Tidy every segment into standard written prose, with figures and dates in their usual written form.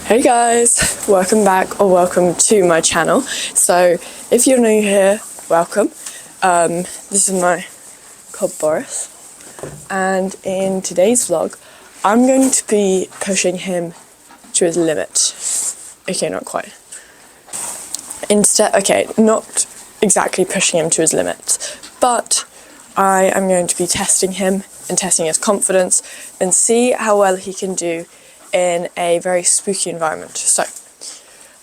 Hey guys, welcome back or welcome to my channel. So if you're new here, welcome. This is my cub Boris, and in today's vlog I'm going to be pushing him to his limit. Okay, not quite. Not exactly pushing him to his limit, but I am going to be testing him and testing his confidence and see how well he can do in a very spooky environment. So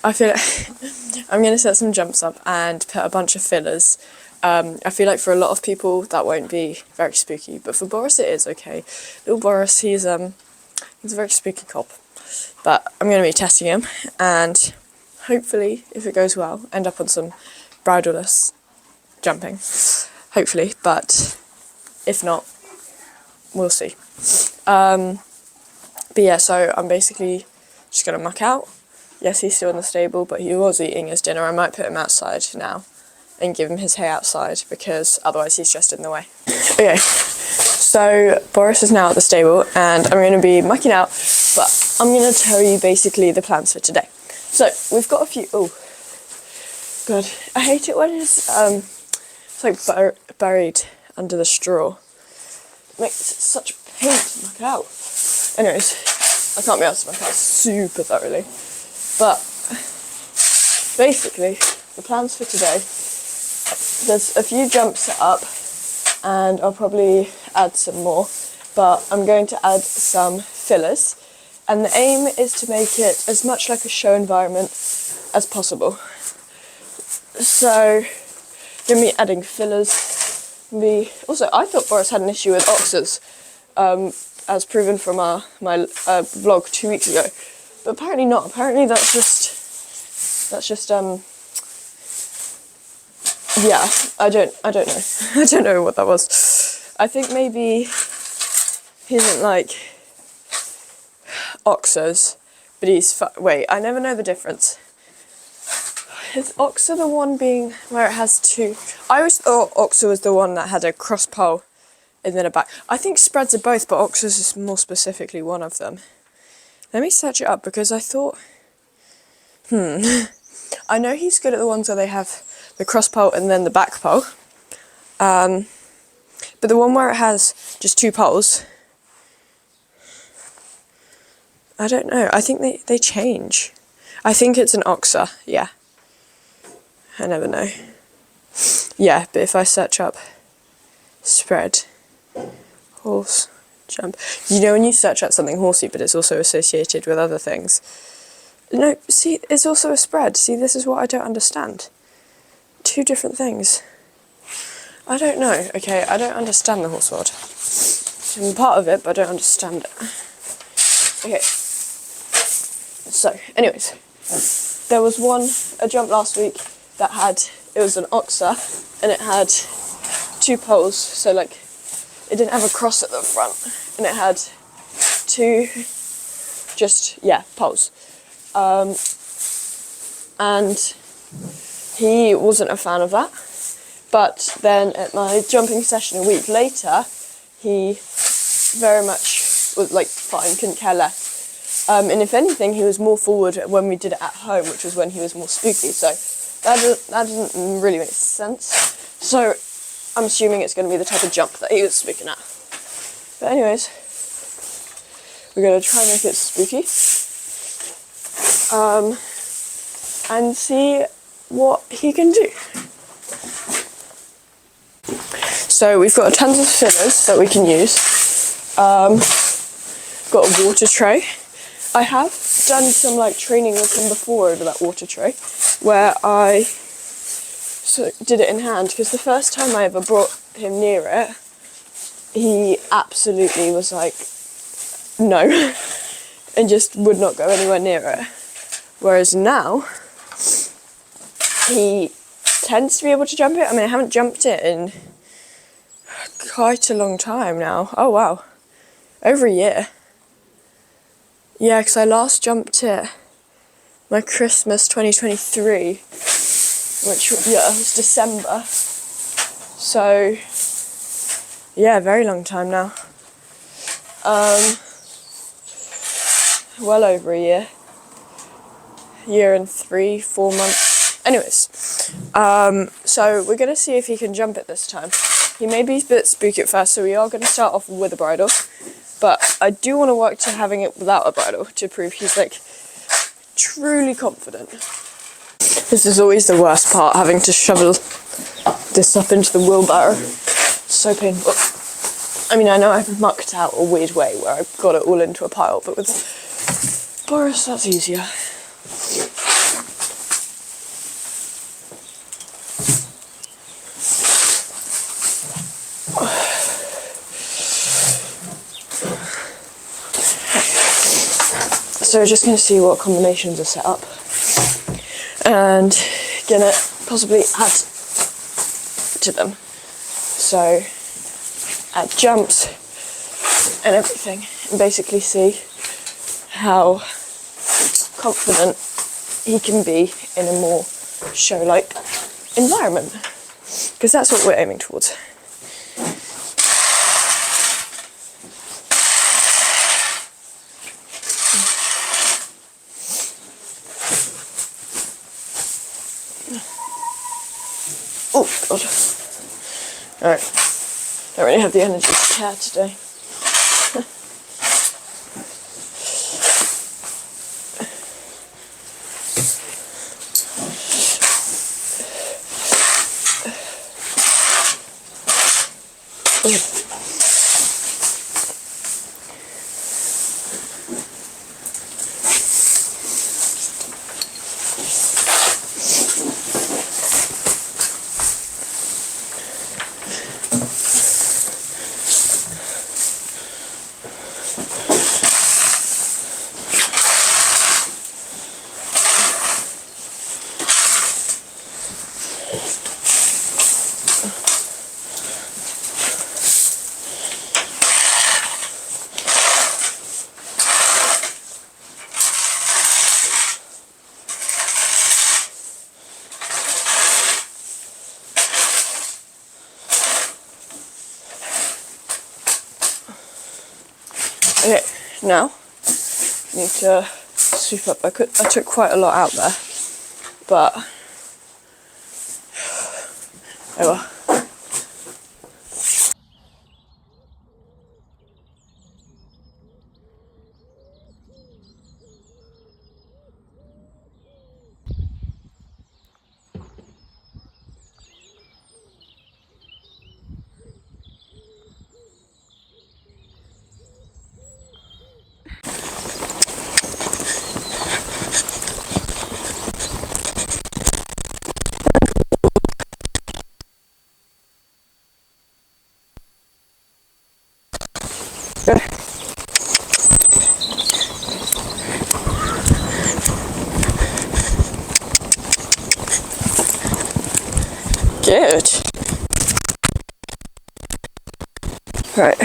I feel like I'm going to set some jumps up and put a bunch of fillers. I feel like for a lot of people that won't be very spooky, but for Boris it is okay. Little Boris, he's a very spooky cop. But I'm going to be testing him, and hopefully, if it goes well, end up on some bridleless jumping. Hopefully, but if not, we'll see. But yeah, so I'm basically just going to muck out. Yes, he's still in the stable, but he was eating his dinner. I might put him outside now and give him his hay outside, because otherwise he's just in the way. Okay, so Boris is now at the stable and I'm going to be mucking out, but I'm going to tell you basically the plans for today. So we've got a few... Oh, God, I hate it when it's like buried under the straw. It makes such pain to muck out. Anyways, I can't be asked to muck out super thoroughly, but basically the plans for today, there's a few jumps set up and I'll probably add some more, but I'm going to add some fillers, and the aim is to make it as much like a show environment as possible. So going to be adding fillers. Also, I thought Boris had an issue with oxers, as proven from my vlog 2 weeks ago, but apparently not. Apparently that's just yeah, I don't know. I don't know what that was. I think maybe he isn't like oxers, but he's wait, I never know the difference. Is oxer the one being where it has two? I always thought oxer was the one that had a cross pole and then a back. I think spreads are both, but oxers is more specifically one of them. Let me search it up, because I thought... I know he's good at the ones where they have the cross pole and then the back pole. But the one where it has just two poles... I don't know. I think they change. I think it's an oxer, yeah. I never know. Yeah, but if I search up spread... horse jump. You know when you search up something horsey, but it's also associated with other things. No, see, it's also a spread. See, this is what I don't understand. Two different things. I don't know. Okay, I don't understand the horse world. I'm part of it, but I don't understand it. Okay. So, anyways, there was a jump last week that it was an oxer, and it had two poles, so like, it didn't have a cross at the front, and it had two, poles. And he wasn't a fan of that, but then at my jumping session a week later, he very much was like fine, couldn't care less. And if anything, he was more forward when we did it at home, which was when he was more spooky, so that doesn't really make sense. So I'm assuming it's going to be the type of jump that he was speaking at. But anyways, we're going to try and make it spooky. And see what he can do. So we've got tons of fillers that we can use. Got a water tray. I have done some like training with him before over that water tray, where I did it in hand, because the first time I ever brought him near it, he absolutely was like, no, and just would not go anywhere near it. Whereas now, he tends to be able to jump it. I mean, I haven't jumped it in quite a long time now. Oh wow, over a year. Yeah, because I last jumped it my Christmas 2023. Which, yeah, it was December. So, yeah, very long time now. Well over a year. year and 3-4 months. Anyways, so we're gonna see if he can jump it this time. He may be a bit spooky at first, so we are gonna start off with a bridle. But I do want to work to having it without a bridle to prove he's like truly confident. This is always the worst part, having to shovel this up into the wheelbarrow. It's so painful. I mean, I know I've mucked out a weird way where I've got it all into a pile, but with Boris, that's easier. So we're just going to see what combinations are set up and gonna possibly add to them. So add jumps and everything, and basically see how confident he can be in a more show-like environment, because that's what we're aiming towards. Oh god. Alright. Don't really have the energy to care today. Okay, now I need to sweep up. I took quite a lot out there, but oh well. Good. Right,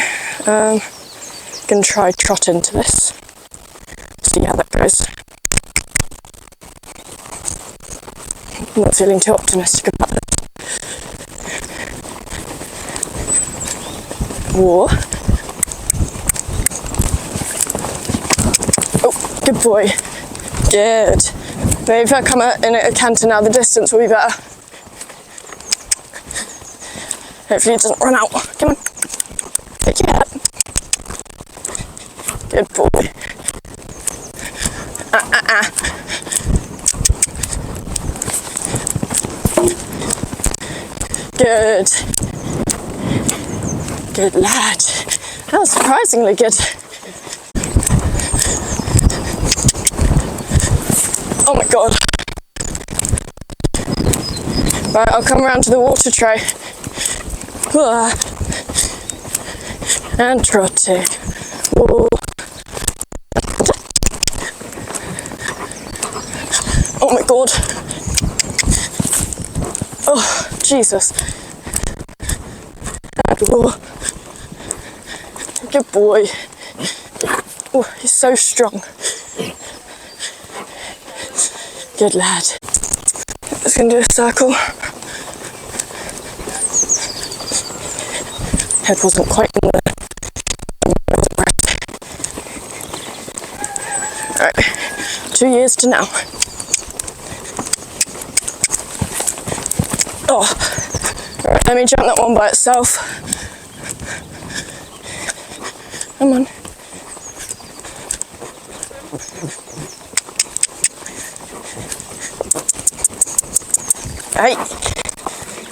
gonna try trot into this. See how that goes. I'm not feeling too optimistic about it. Whoa. Oh, good boy. Good. Maybe if I come in at a canter now, the distance will be better. Hopefully it doesn't run out. Come on. Pick it up. Good boy. Good. Good lad. That was surprisingly good. Oh my god. Right, I'll come around to the water tray. And trotting. Whoa. Oh my god. Oh, Jesus. Whoa. Good boy. Oh, he's so strong. Good lad. Just gonna do a circle. Head wasn't quite in there. Alright, 2 years to now. Oh, right, let me jump that one by itself. Come on. Hey,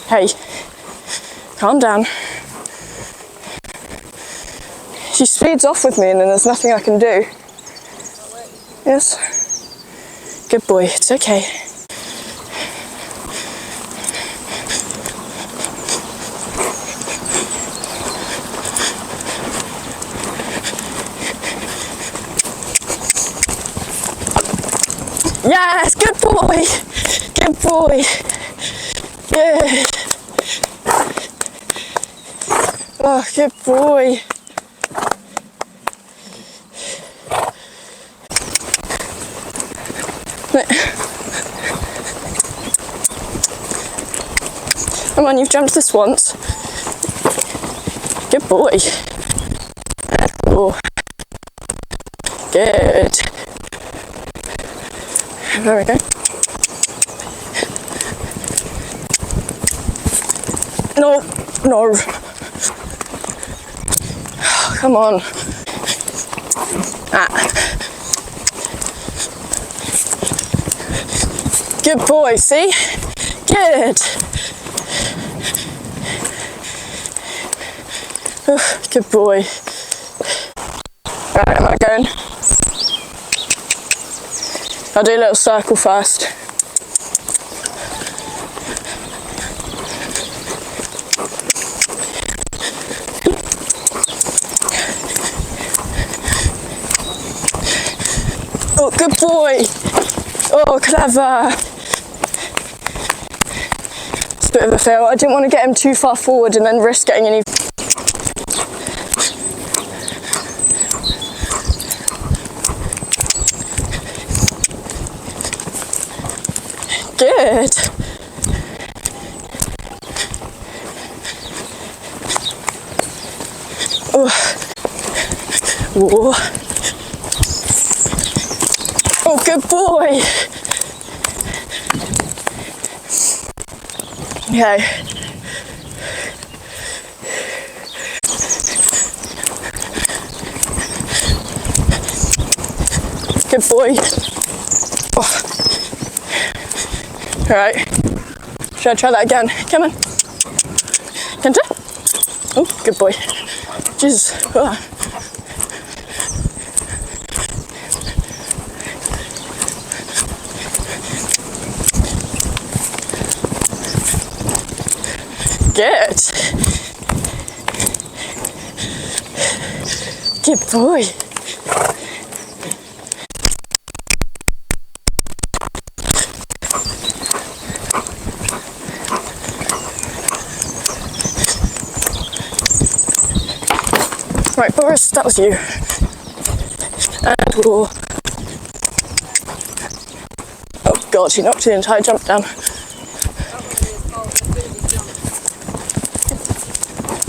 hey, calm down. She speeds off with me and then there's nothing I can do. Yes. Good boy, it's okay. Yes, good boy. Good boy. Good. Oh, good boy. Come on, you've jumped this once. Good boy. Oh. Good. There we go. No, no. Come on. Ah. Good boy, see? Good. Good boy. Right, am I going? I'll do a little circle first. Oh, good boy. Oh, clever. It's a bit of a fail. I didn't want to get him too far forward and then risk getting any... Good. Oh. Whoa. Oh, good boy. Okay. Good boy. Oh. Alright. Should I try that again? Come on. Kenta? Oh, good boy. Jesus. Oh. Good. Good boy. Right, Boris, that was you. And we'll... Oh God, he knocked the entire jump down.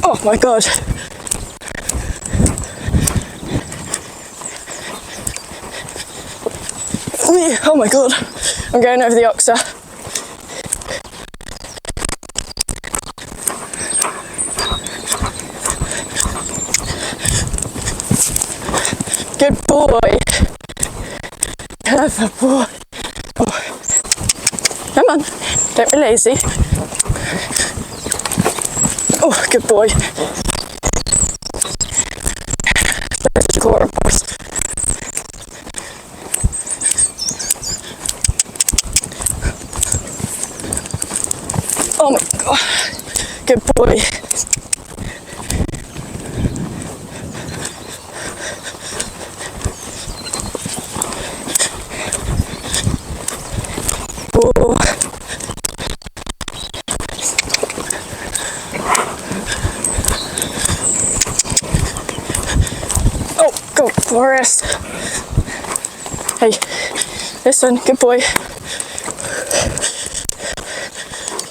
Oh my God. Oh my God. I'm going over the oxer. Good boy. Clever boy. Oh. Come on, don't be lazy. Oh, good boy. There's the core, of course. Oh my God. Good boy. Oh. Oh, go, Boris. Hey, listen, good boy.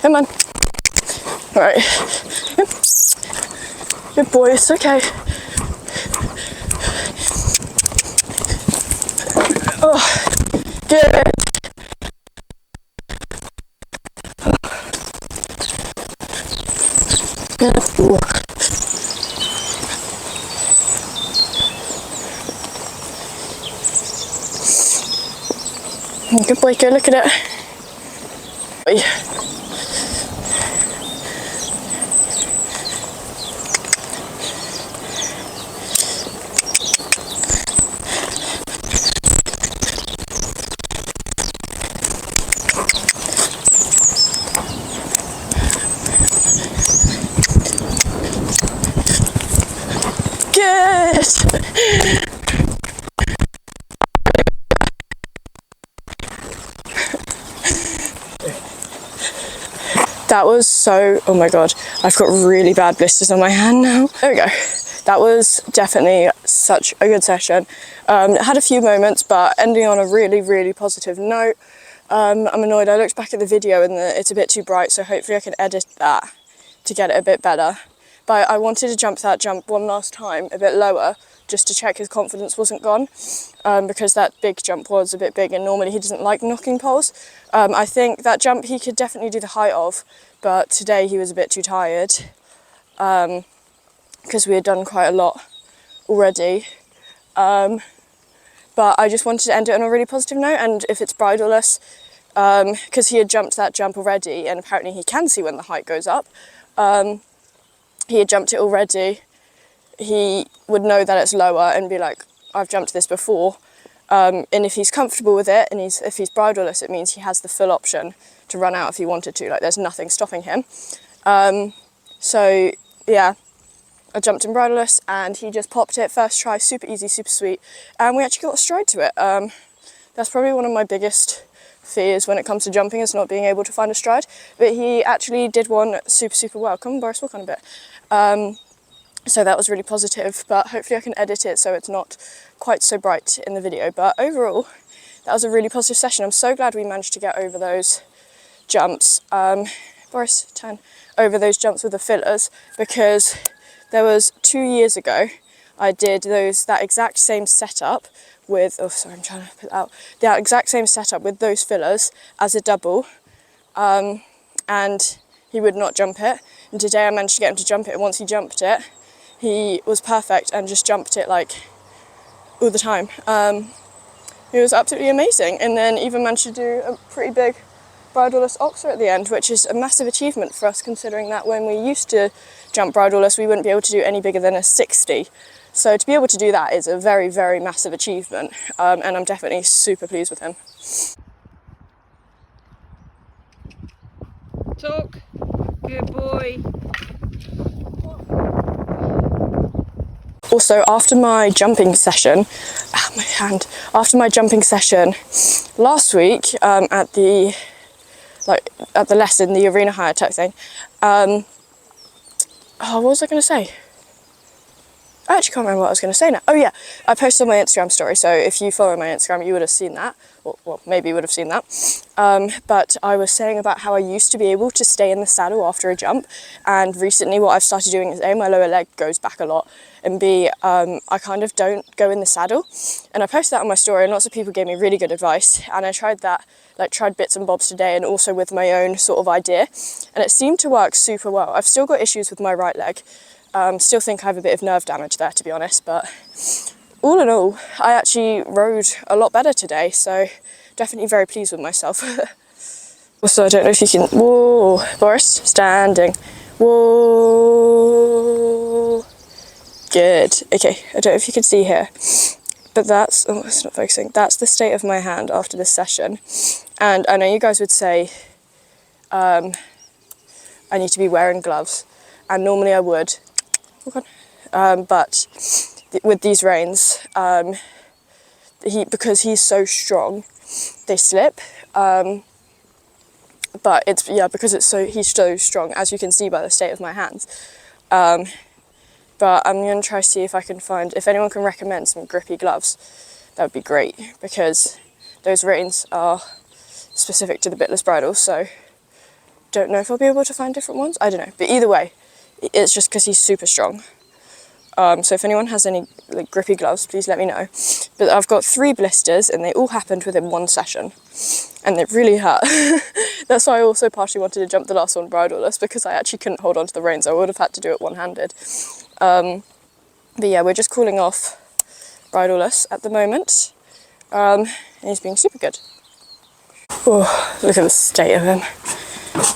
Come on. All right. Good boy, it's okay. Oh, good. Good boy, go look at it. Good. That was so, oh my god, I've got really bad blisters on my hand now. There we go. That was definitely such a good session. Had a few moments, but ending on a really, really positive note. I'm annoyed, I looked back at the video and it's a bit too bright, so hopefully I can edit that to get it a bit better. But I wanted to jump that jump one last time, a bit lower, just to check his confidence wasn't gone, because that big jump was a bit big and normally he doesn't like knocking poles. I think that jump he could definitely do the height of, but today he was a bit too tired, because we had done quite a lot already. But I just wanted to end it on a really positive note, and if it's bridleless, because he had jumped that jump already, and apparently he can see when the height goes up, he had jumped it already, he would know that it's lower and be like, I've jumped this before. And if he's comfortable with it, and if he's bridleless, it means he has the full option to run out if he wanted to, like there's nothing stopping him. So yeah, I jumped in bridleless and he just popped it first try, super easy, super sweet, and we actually got a stride to it. That's probably one of my biggest fears when it comes to jumping, is not being able to find a stride, but he actually did one super, super well. Come on, Boris, walk on a bit. So that was really positive, but hopefully I can edit it so it's not quite so bright in the video. But overall, that was a really positive session. I'm so glad we managed to get over those jumps. Boris, turn over those jumps with the fillers, because there was 2 years ago, I did that exact same setup with, oh sorry, I'm trying to put that out, that exact same setup with those fillers as a double, and he would not jump it. And today I managed to get him to jump it, and once he jumped it, he was perfect and just jumped it like all the time. It was absolutely amazing, and then even managed to do a pretty big bridleless oxer at the end, which is a massive achievement for us, considering that when we used to jump bridleless we wouldn't be able to do any bigger than a 60. So to be able to do that is a very, very massive achievement, and I'm definitely super pleased with him. Talk. Good boy. Also, after my jumping session, after my jumping session last week, at the lesson, the arena hire type thing, oh, what was I going to say? I actually can't remember what I was going to say now. Oh yeah, I posted on my Instagram story, so if you follow my Instagram you would have seen that, well maybe you would have seen that. But I was saying about how I used to be able to stay in the saddle after a jump, and recently what I've started doing is A, my lower leg goes back a lot, and B, I kind of don't go in the saddle. And I posted that on my story and lots of people gave me really good advice, and I tried that, tried bits and bobs today and also with my own sort of idea, and it seemed to work super well. I've still got issues with my right leg. Still think I have a bit of nerve damage there, to be honest, but all in all, I actually rode a lot better today, so definitely very pleased with myself. Also, I don't know if you can, whoa, Boris, standing, whoa, good, okay, I don't know if you can see here, but that's, oh, it's not focusing, that's the state of my hand after this session, and I know you guys would say I need to be wearing gloves, and normally I would, but with these reins, because he's so strong, they slip. But it's, yeah, because he's so strong, as you can see by the state of my hands. But I'm going to try to see if I can find, if anyone can recommend some grippy gloves, that would be great, because those reins are specific to the bitless bridles, so don't know if I'll be able to find different ones, I don't know, but either way, it's just because he's super strong. So if anyone has any like grippy gloves, please let me know. But I've got 3 blisters and they all happened within 1 session. And they really hurt. That's why I also partially wanted to jump the last one bridleless, because I actually couldn't hold on to the reins. I would have had to do it one-handed. But yeah, we're just cooling off bridleless at the moment. And he's being super good. Oh, look at the state of him.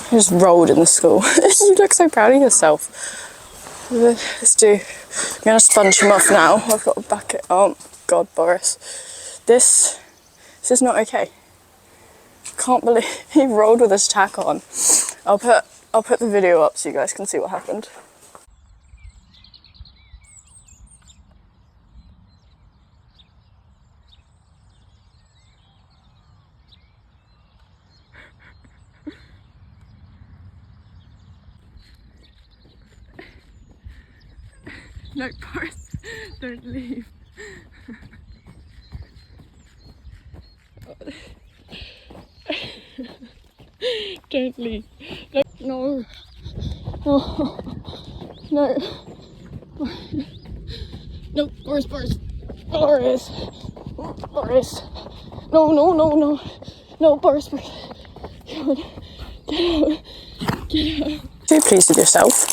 He just rolled in the school. You look so proud of yourself. Let's do. I'm going to sponge him off now. I've got a bucket. Oh God, Boris. This is not okay. Can't believe he rolled with his tack on. I'll put the video up so you guys can see what happened. No, Boris, don't leave. Don't leave. No. Oh, no. No, Boris. Boris. Boris. No. No, Boris. Come on. Get out. Are you pleased with yourself?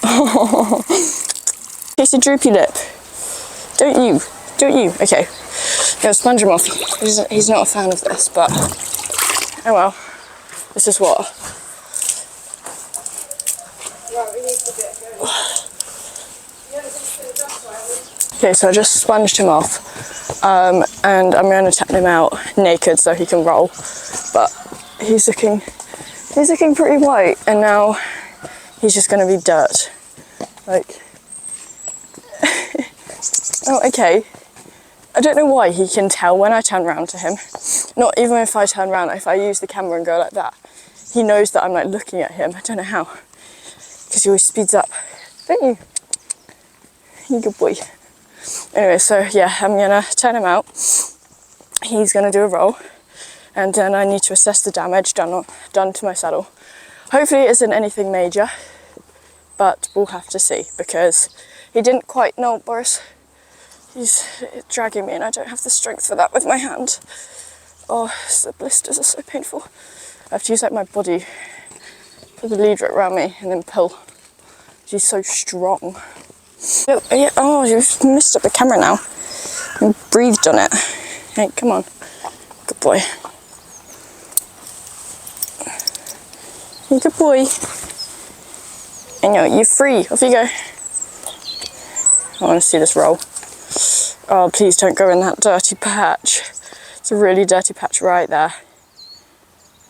Oh, it's a droopy lip. Don't you? Okay. Go sponge him off. He's not a fan of this, but oh well. This is what. Okay, so I just sponged him off, and I'm going to tap him out naked so he can roll. But he's looking pretty white, and now he's just going to be dirt. Like, oh, okay. I don't know why he can tell when I turn around to him. Not even if I turn around, if I use the camera and go like that, he knows that I'm like looking at him. I don't know how. Because he always speeds up. Don't you? You good boy. Anyway, so yeah, I'm gonna turn him out. He's gonna do a roll. And then I need to assess the damage done to my saddle. Hopefully it isn't anything major, but we'll have to see, because he didn't quite know, Boris. He's dragging me and I don't have the strength for that with my hand. Oh, the blisters are so painful. I have to use like my body, put the lead rope around me and then pull. She's so strong. Oh, yeah. Oh, you've messed up the camera now. You breathed on it. Hey, come on. Good boy. Good boy. And you're free. Off you go. I want to see this roll. Oh, please don't go in that dirty patch. It's a really dirty patch right there.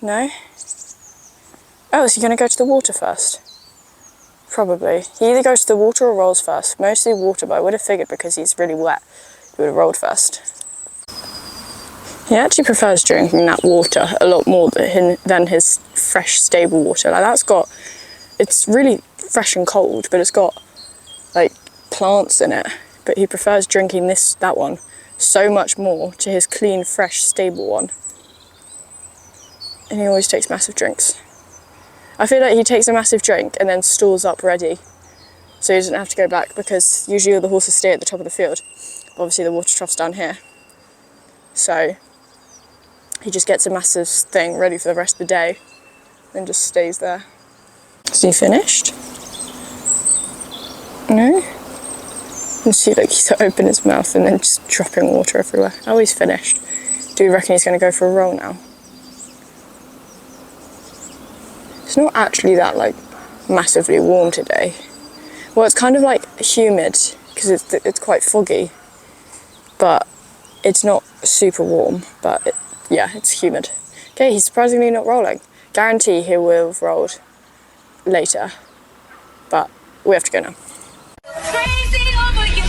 No? Oh, is he going to go to the water first? Probably. He either goes to the water or rolls first. Mostly water, but I would have figured because he's really wet, he would have rolled first. He actually prefers drinking that water a lot more than his fresh, stable water. Like it's really fresh and cold, but it's got like plants in it. But he prefers drinking that one so much more to his clean, fresh, stable one. And he always takes massive drinks. I feel like he takes a massive drink and then stores up ready, so he doesn't have to go back, because usually all the horses stay at the top of the field. Obviously the water trough's down here. So he just gets a massive thing ready for the rest of the day and just stays there. Is he finished? No? You see, like, he's open his mouth and then just dropping water everywhere. Oh, he's finished. Do you reckon he's going to go for a roll now? It's not actually that, like, massively warm today. Well, it's kind of, like, humid, because it's quite foggy. But it's not super warm, but yeah, it's humid. Okay, he's surprisingly not rolling. Guarantee he will have rolled later. But we have to go now. Crazy over you.